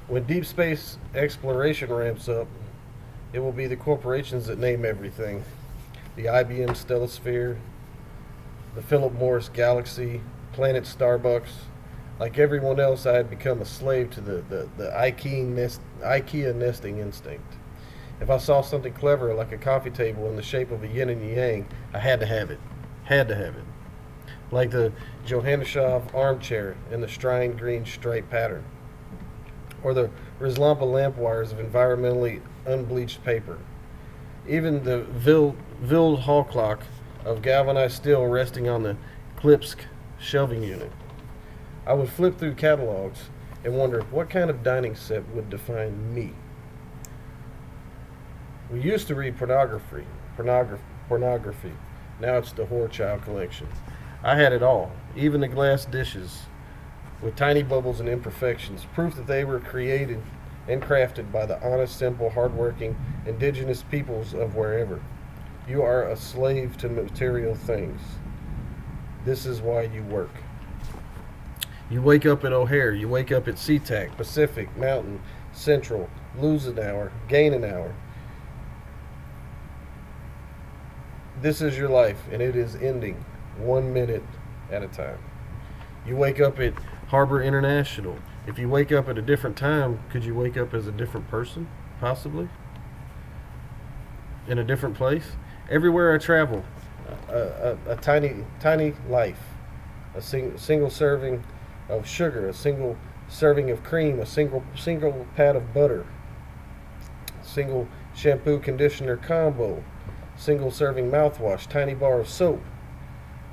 When deep space exploration ramps up, it will be the corporations that name everything. The IBM Stellosphere, the Philip Morris Galaxy, Planet Starbucks. Like everyone else, I had become a slave to the IKEA nesting instinct. If I saw something clever like a coffee table in the shape of a yin and yang, I had to have it. Had to have it. Like the Johanneshof armchair in the Strine green stripe pattern, or the Rizlampa lamp wires of environmentally unbleached paper. Even the Vild hall clock of galvanized steel resting on the Klipsk shelving unit. I would flip through catalogs and wonder what kind of dining set would define me. We used to read pornography. Now it's the Whore Child collection. I had it all, even the glass dishes with tiny bubbles and imperfections, proof that they were created and crafted by the honest, simple, hardworking, indigenous peoples of wherever. You are a slave to material things. This is why you work. You wake up at O'Hare, you wake up at SeaTac, Pacific, Mountain, Central, lose an hour, gain an hour. This is your life, and it is ending 1 minute at a time. You wake up at Harbor International. If you wake up at a different time, could you wake up as a different person? Possibly. In a different place? Everywhere I travel, a tiny life. Single serving of sugar, a single serving of cream, a single pat of butter, single shampoo conditioner combo, single serving mouthwash, tiny bar of soap.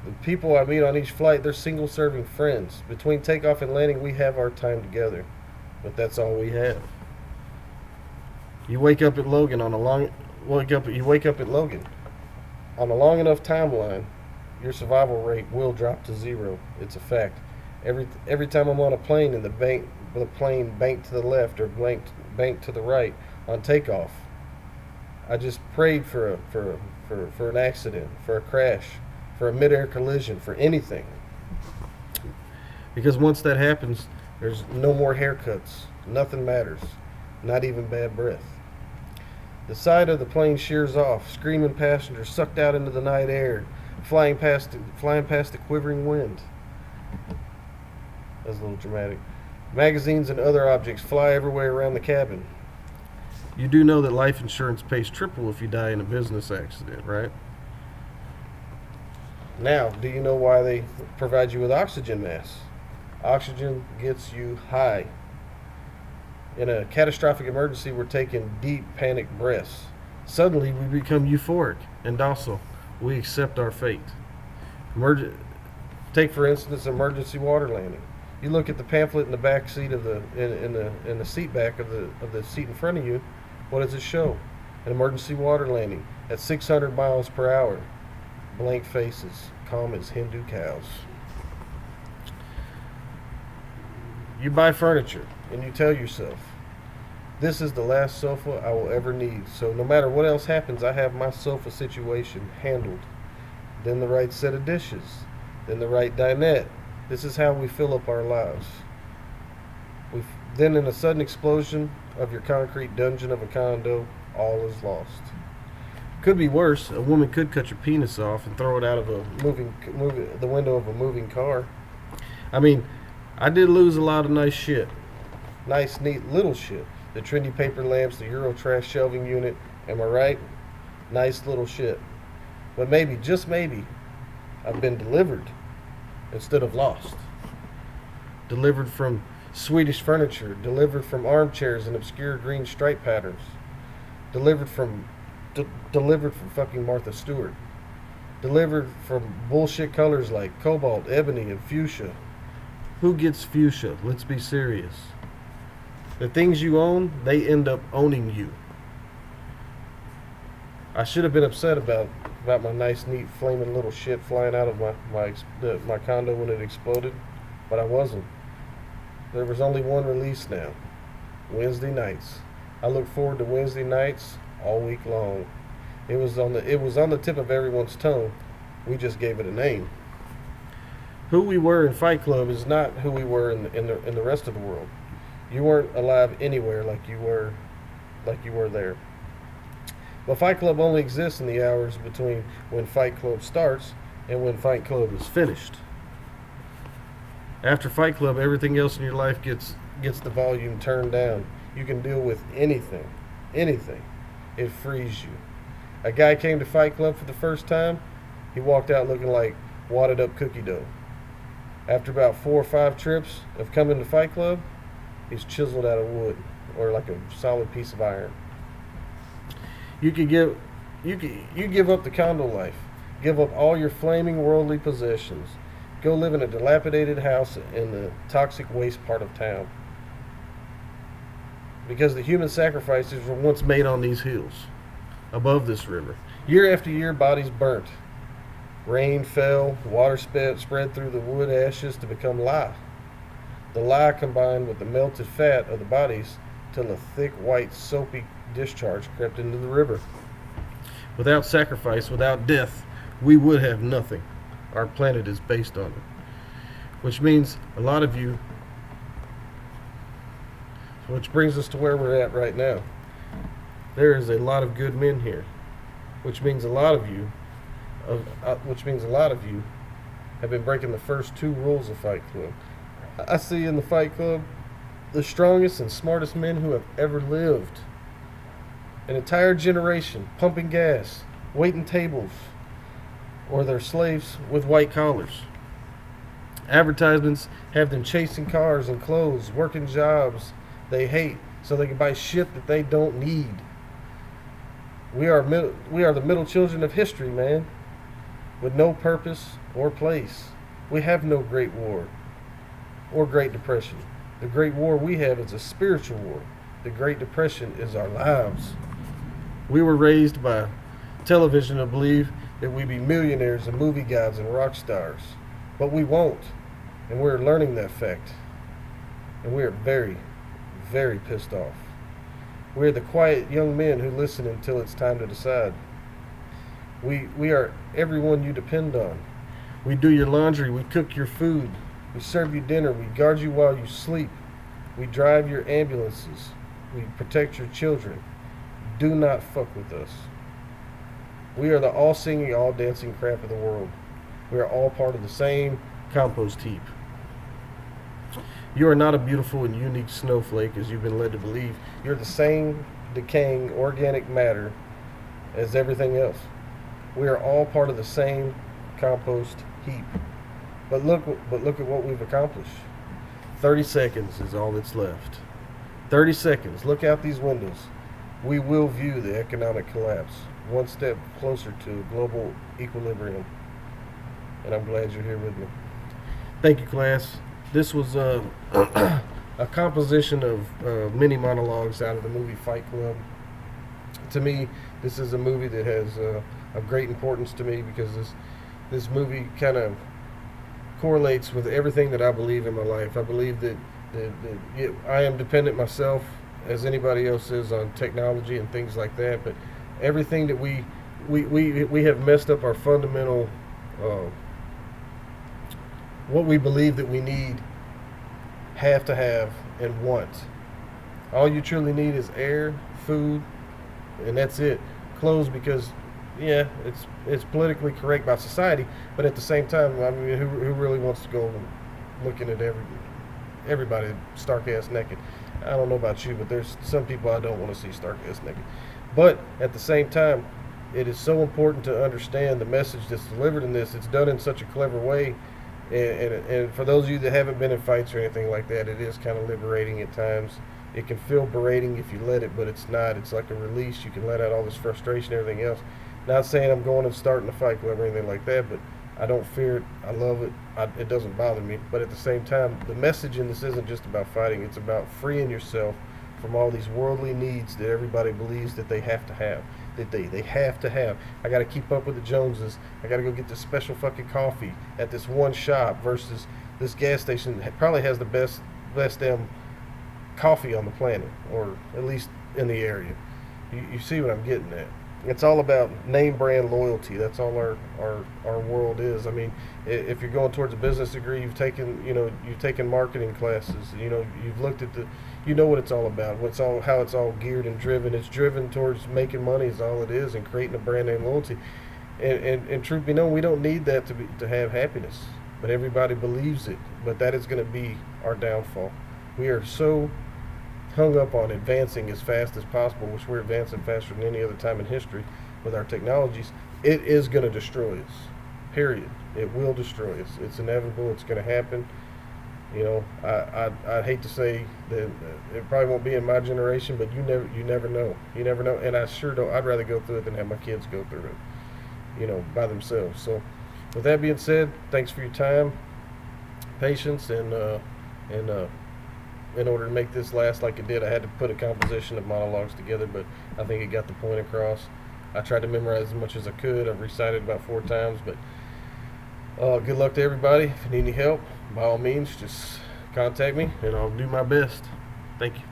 The people I meet on each flight, they're single serving friends. Between takeoff and landing, we have our time together, but that's all we have. You wake up at Logan on a long you wake up at Logan on a long enough timeline, your survival rate will drop to zero. It's a fact. Every time I'm on a plane and the plane banked to the left or banked to the right on takeoff, I just prayed for an accident, for a crash, for a mid-air collision, for anything. Because once that happens, there's no more haircuts. Nothing matters. Not even bad breath. The side of the plane shears off, screaming passengers sucked out into the night air, flying past the quivering wind. That's a little dramatic. Magazines and other objects fly everywhere around the cabin. You do know that life insurance pays triple if you die in a business accident, right? Now, do you know why they provide you with oxygen masks? Oxygen gets you high. In a catastrophic emergency, we're taking deep, panicked breaths. Suddenly, we become euphoric and docile. We accept our fate. Take, for instance, emergency water landing. You look at the pamphlet in the back seat of in the seat back of the seat in front of you. What does it show? An emergency water landing at 600 miles per hour. Blank faces, calm as Hindu cows. You buy furniture and you tell yourself, this is the last sofa I will ever need. So no matter what else happens, I have my sofa situation handled. Then the right set of dishes. Then the right dinette. This is how we fill up our lives. Then in a sudden explosion of your concrete dungeon of a condo, all is lost. Could be worse. A woman could cut your penis off and throw it out of the window of a moving car. I mean, I did lose a lot of nice shit. Nice, neat little shit. The trendy paper lamps, the Euro trash shelving unit. Am I right? Nice little shit. But maybe, just maybe, I've been delivered instead of lost. Delivered from Swedish furniture. Delivered from armchairs in obscure green stripe patterns. Delivered from fucking Martha Stewart. Delivered from bullshit colors like cobalt, ebony, and fuchsia. Who gets fuchsia? Let's be serious. The things you own, they end up owning you. I should have been upset about my nice, neat, flaming little shit flying out of my condo when it exploded, but I wasn't. There was only one release now. Wednesday nights. I look forward to Wednesday nights all week long. It was on the tip of everyone's tongue. We just gave it a name. Who we were in Fight Club is not who we were in the rest of the world. You weren't alive anywhere like you were there. But Fight Club only exists in the hours between when Fight Club starts and when Fight Club is finished. After Fight Club, everything else in your life gets the volume turned down. You can deal with anything, anything. It frees you. A guy came to Fight Club for the first time. He walked out looking like wadded up cookie dough. After about 4 or 5 trips of coming to Fight Club, he's chiseled out of wood or like a solid piece of iron. You give up the condo life. Give up all your flaming worldly possessions. Go live in a dilapidated house in the toxic waste part of town. Because the human sacrifices were once made on these hills, above this river. Year after year, bodies burnt. Rain fell, water spread through the wood ashes to become lye. The lye combined with the melted fat of the bodies till a thick, white, soapy discharge crept into the river. Without sacrifice, without death, we would have nothing. Our planet is based on it. Which means a lot of you, which brings us to where we're at right now. There is a lot of good men here, which means a lot of you have been breaking the first 2 rules of Fight Club. I see in the Fight Club the strongest and smartest men who have ever lived. An entire generation pumping gas, waiting tables, or they're slaves with white collars. Advertisements have them chasing cars and clothes, working jobs they hate so they can buy shit that they don't need. We are the middle children of history, man, with no purpose or place. We have no Great War or Great Depression. The Great War we have is a spiritual war. The Great Depression is our lives. We were raised by television to believe that we be millionaires and movie gods and rock stars. But we won't. And we're learning that fact. And we are very, very pissed off. We're the quiet young men who listen until it's time to decide. We are everyone you depend on. We do your laundry, we cook your food, we serve you dinner, we guard you while you sleep, we drive your ambulances, we protect your children. Do not fuck with us. We are the all-singing, all-dancing crap of the world. We are all part of the same compost heap. You are not a beautiful and unique snowflake as you've been led to believe. You're the same decaying organic matter as everything else. We are all part of the same compost heap. But look at what we've accomplished. 30 seconds is all that's left. 30 seconds. Look out these windows. We will view the economic collapse, one step closer to global equilibrium. And I'm glad you're here with me. Thank you, class. This was a composition of mini monologues out of the movie Fight Club. To me, this is a movie that has of great importance to me because this movie kind of correlates with everything that I believe in my life. I believe that I am dependent myself, as anybody else is, on technology and things like that. But everything that we have messed up our fundamental what we believe that we need, have to have, and want. All you truly need is air, food, and that's it. Clothes, because yeah, it's politically correct by society, but at the same time, I mean, who really wants to go looking at everybody stark ass naked? I don't know about you, but there's some people I don't want to see stark ass naked. But at the same time, it is so important to understand the message that's delivered in this. It's done in such a clever way. And for those of you that haven't been in fights or anything like that, it is kind of liberating at times. It can feel berating if you let it, but it's not. It's like a release. You can let out all this frustration and everything else. Not saying I'm going and starting a fight club or anything like that, but I don't fear it. I love it. It doesn't bother me. But at the same time, the message in this isn't just about fighting. It's about freeing yourself from all these worldly needs that everybody believes that they have to have. That they have to have. I got to keep up with the Joneses. I got to go get this special fucking coffee at this one shop versus this gas station that probably has the best damn coffee on the planet, or at least in the area. You see what I'm getting at? It's all about name brand loyalty. That's all our world is. I mean, if you're going towards a business degree, you've taken marketing classes. You've looked at you know what it's all about. How it's all geared and driven. It's driven towards making money is all it is, and creating a brand name loyalty. And truth be known, we don't need that to have happiness. But everybody believes it. But that is going to be our downfall. We are so hung up on advancing as fast as possible, which we're advancing faster than any other time in history with our technologies. It is going to destroy us. Period. It will destroy us. It's inevitable. It's going to happen. You know, I'd hate to say that it probably won't be in my generation, but you never know. You never know. And I sure don't. I'd rather go through it than have my kids go through it, you know, by themselves. So, with that being said, thanks for your time, patience, and in order to make this last like it did, I had to put a composition of monologues together, but I think it got the point across. I tried to memorize as much as I could. I've recited about 4 times, but good luck to everybody. If you need any help, by all means, just contact me, and I'll do my best. Thank you.